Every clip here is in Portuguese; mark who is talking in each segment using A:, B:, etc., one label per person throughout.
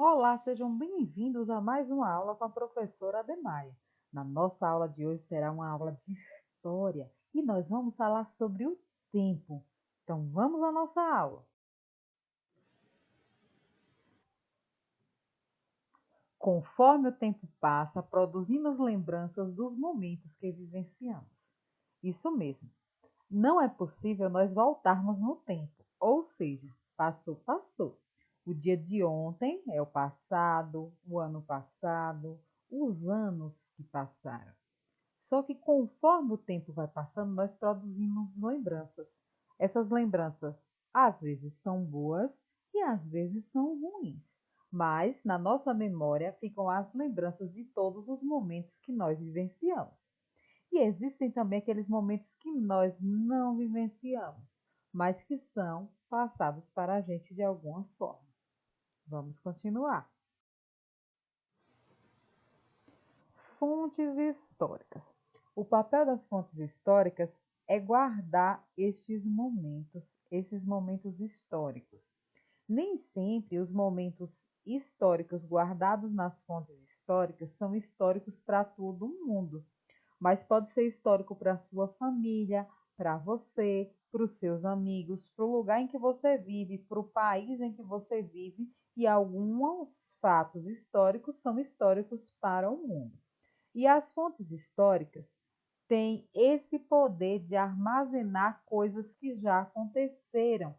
A: Olá, sejam bem-vindos a mais uma aula com a professora Ademaia. Na nossa aula de hoje será uma aula de história e nós vamos falar sobre o tempo. Então vamos à nossa aula. Conforme o tempo passa, produzimos lembranças dos momentos que vivenciamos. Isso mesmo. Não é possível nós voltarmos no tempo, ou seja, passou, passou. O dia de ontem é o passado, o ano passado, os anos que passaram. Só que conforme o tempo vai passando, nós produzimos lembranças. Essas lembranças às vezes são boas e às vezes são ruins. Mas na nossa memória ficam as lembranças de todos os momentos que nós vivenciamos. E existem também aqueles momentos que nós não vivenciamos, mas que são passados para a gente de alguma forma. Vamos continuar. Fontes históricas. O papel das fontes históricas é guardar esses momentos históricos. Nem sempre os momentos históricos guardados nas fontes históricas são históricos para todo mundo, mas pode ser histórico para a sua família, para você, para os seus amigos, para o lugar em que você vive, para o país em que você vive, e alguns fatos históricos são históricos para o mundo. E as fontes históricas têm esse poder de armazenar coisas que já aconteceram.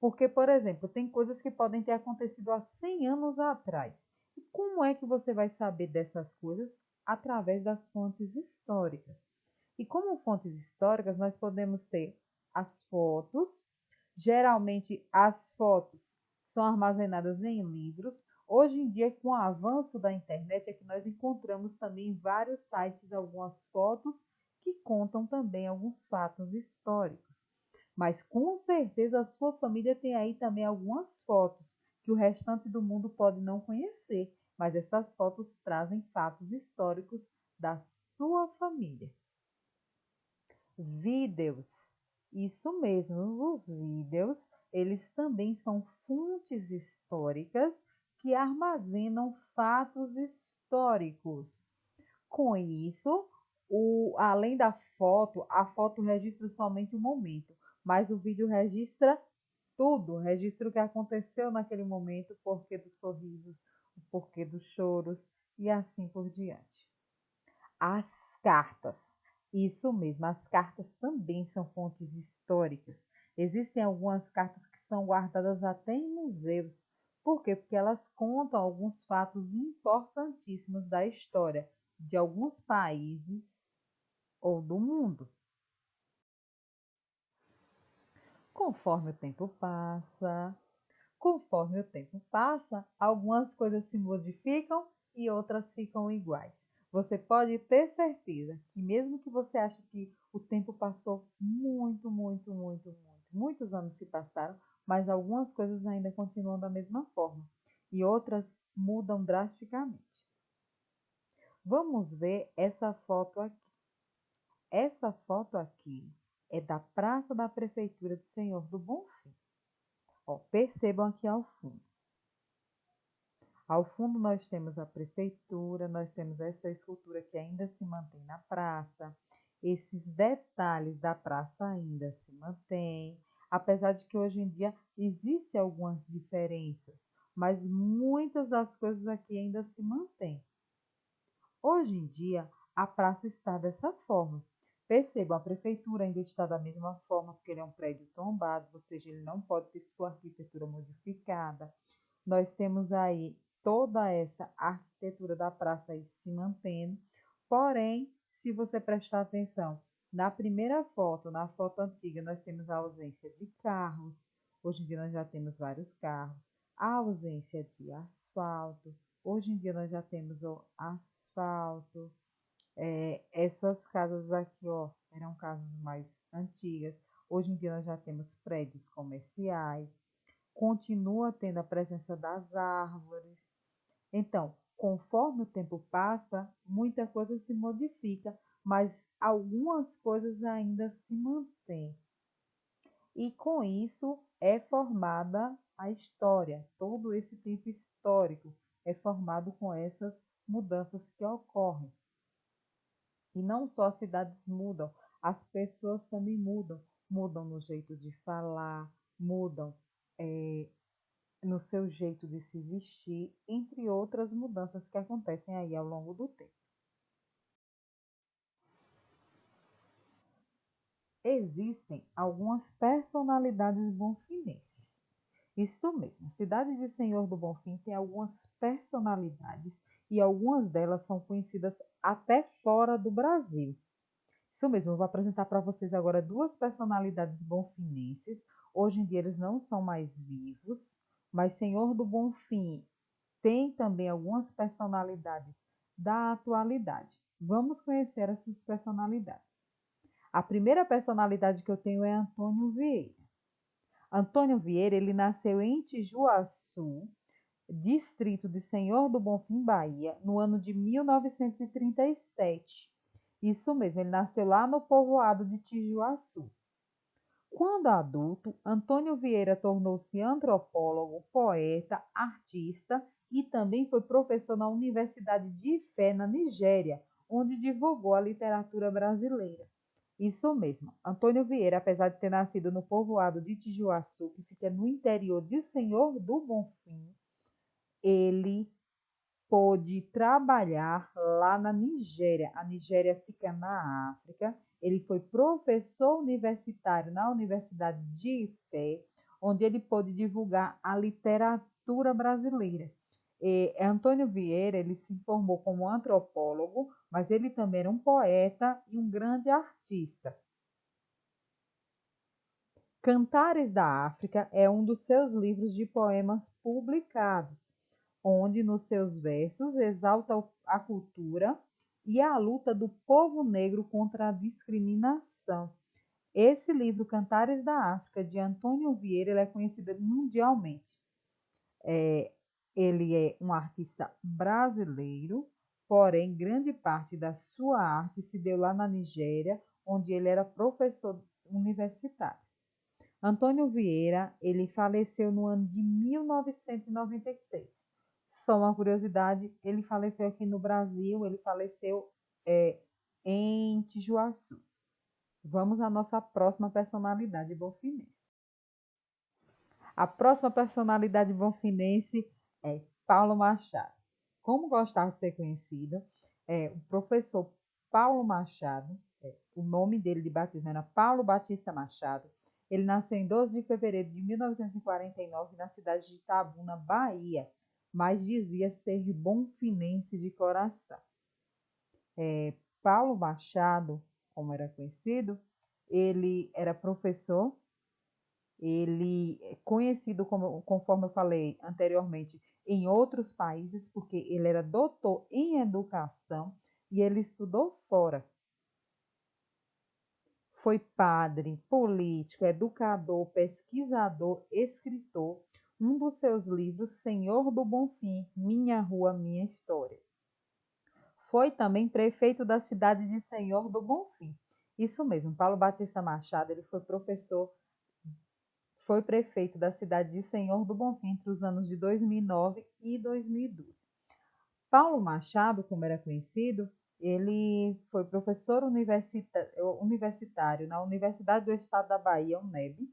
A: Porque, por exemplo, tem coisas que podem ter acontecido há 100 anos atrás. E como é que você vai saber dessas coisas? Através das fontes históricas. E como fontes históricas, nós podemos ter as fotos. Geralmente, as fotos são armazenadas em livros. Hoje em dia, com o avanço da internet, é que nós encontramos também em vários sites algumas fotos que contam também alguns fatos históricos. Mas com certeza a sua família tem aí também algumas fotos que o restante do mundo pode não conhecer, mas essas fotos trazem fatos históricos da sua família. Vídeos. Isso mesmo, os vídeos, eles também são fontes históricas que armazenam fatos históricos. Com isso, além da foto, a foto registra somente o momento, mas o vídeo registra tudo, registra o que aconteceu naquele momento, o porquê dos sorrisos, o porquê dos choros e assim por diante. As cartas. Isso mesmo, as cartas também são fontes históricas. Existem algumas cartas que são guardadas até em museus. Por quê? Porque elas contam alguns fatos importantíssimos da história de alguns países ou do mundo. Conforme o tempo passa, Conforme o tempo passa, algumas coisas se modificam e outras ficam iguais. Você pode ter certeza que mesmo que você ache que o tempo passou muitos anos se passaram, mas algumas coisas ainda continuam da mesma forma e outras mudam drasticamente. Vamos ver essa foto aqui. Essa foto aqui é da Praça da Prefeitura do Senhor do Bonfim. Ó, percebam aqui ao fundo. Ao fundo nós temos a prefeitura, nós temos essa escultura que ainda se mantém na praça. Esses detalhes da praça ainda se mantêm, apesar de que hoje em dia existem algumas diferenças, mas muitas das coisas aqui ainda se mantêm. Hoje em dia, a praça está dessa forma. Percebam, a prefeitura ainda está da mesma forma, porque ele é um prédio tombado, ou seja, ele não pode ter sua arquitetura modificada. Nós temos aí toda essa arquitetura da praça aí se mantendo. Porém, se você prestar atenção, na primeira foto, na foto antiga, nós temos a ausência de carros. Hoje em dia nós já temos vários carros. A ausência de asfalto. Hoje em dia nós já temos o asfalto. Essas casas aqui, ó, eram casas mais antigas. Hoje em dia nós já temos prédios comerciais. Continua tendo a presença das árvores. Então, conforme o tempo passa, muita coisa se modifica, mas algumas coisas ainda se mantêm. E com isso é formada a história, todo esse tempo histórico é formado com essas mudanças que ocorrem. E não só as cidades mudam, as pessoas também mudam. Mudam no jeito de falar, mudam eh, no seu jeito de se vestir, entre outras mudanças que acontecem aí ao longo do tempo. Existem algumas personalidades bonfinenses. Isso mesmo, a cidade de Senhor do Bonfim tem algumas personalidades e algumas delas são conhecidas até fora do Brasil. Isso mesmo, eu vou apresentar para vocês agora duas personalidades bonfinenses. Hoje em dia eles não são mais vivos, mas Senhor do Bonfim tem também algumas personalidades da atualidade. Vamos conhecer essas personalidades. A primeira personalidade que eu tenho é Antônio Vieira. Antônio Vieira, ele nasceu em Tijuaçu, distrito de Senhor do Bonfim, Bahia, no ano de 1937. Isso mesmo, ele nasceu lá no povoado de Tijuaçu. Quando adulto, Antônio Vieira tornou-se antropólogo, poeta, artista e também foi professor na Universidade de Ifé, na Nigéria, onde divulgou a literatura brasileira. Isso mesmo, Antônio Vieira, apesar de ter nascido no povoado de Tijuaçu, que fica no interior de Senhor do Bonfim, ele pôde trabalhar lá na Nigéria. A Nigéria fica na África. Ele foi professor universitário na Universidade de Ifé, onde ele pôde divulgar a literatura brasileira. Antônio Vieira, ele se formou como antropólogo, mas ele também era um poeta e um grande artista. Cantares da África é um dos seus livros de poemas publicados, onde nos seus versos exalta a cultura e a luta do povo negro contra a discriminação. Esse livro, Cantares da África, de Antônio Vieira, ele é conhecido mundialmente. Ele é um artista brasileiro, porém, grande parte da sua arte se deu lá na Nigéria, onde ele era professor universitário. Antônio Vieira, ele faleceu no ano de 1996. Só uma curiosidade, ele faleceu aqui no Brasil, ele faleceu em Tijuaçu. Vamos à nossa próxima personalidade bonfinense. A próxima personalidade bonfinense é Paulo Machado. Como gostar de ser conhecido, o professor Paulo Machado, o nome dele de batismo era Paulo Batista Machado. Ele nasceu em 12 de fevereiro de 1949 na cidade de Itabuna, Bahia, mas dizia ser bonfinense de coração. Paulo Machado, como era conhecido, ele era professor, ele é conhecido, conforme eu falei anteriormente, em outros países, porque ele era doutor em educação e ele estudou fora. Foi padre, político, educador, pesquisador, escritor. Um dos seus livros, Senhor do Bonfim, Minha Rua, Minha História. Foi também prefeito da cidade de Senhor do Bonfim. Isso mesmo, Paulo Batista Machado, ele foi prefeito da cidade de Senhor do Bonfim entre os anos de 2009 e 2012. Paulo Machado, como era conhecido, ele foi professor universitário na Universidade do Estado da Bahia, UNEB,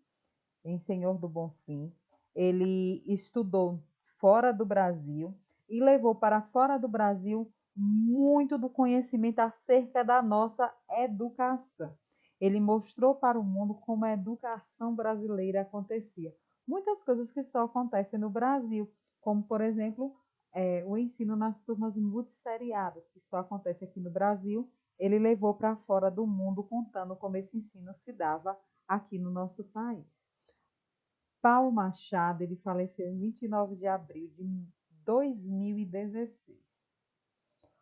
A: em Senhor do Bonfim. Ele estudou fora do Brasil e levou para fora do Brasil muito do conhecimento acerca da nossa educação. Ele mostrou para o mundo como a educação brasileira acontecia. Muitas coisas que só acontecem no Brasil, como, por exemplo, o ensino nas turmas multisseriadas, que só acontece aqui no Brasil. Ele levou para fora do mundo contando como esse ensino se dava aqui no nosso país. Paulo Machado, ele faleceu em 29 de abril de 2016.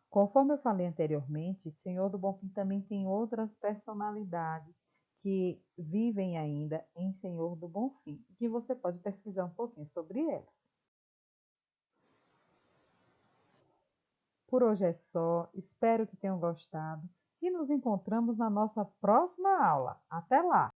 A: Conforme eu falei anteriormente, Senhor do Bonfim também tem outras personalidades que vivem ainda em Senhor do Bonfim, que você pode pesquisar um pouquinho sobre elas. Por hoje é só, espero que tenham gostado e nos encontramos na nossa próxima aula. Até lá!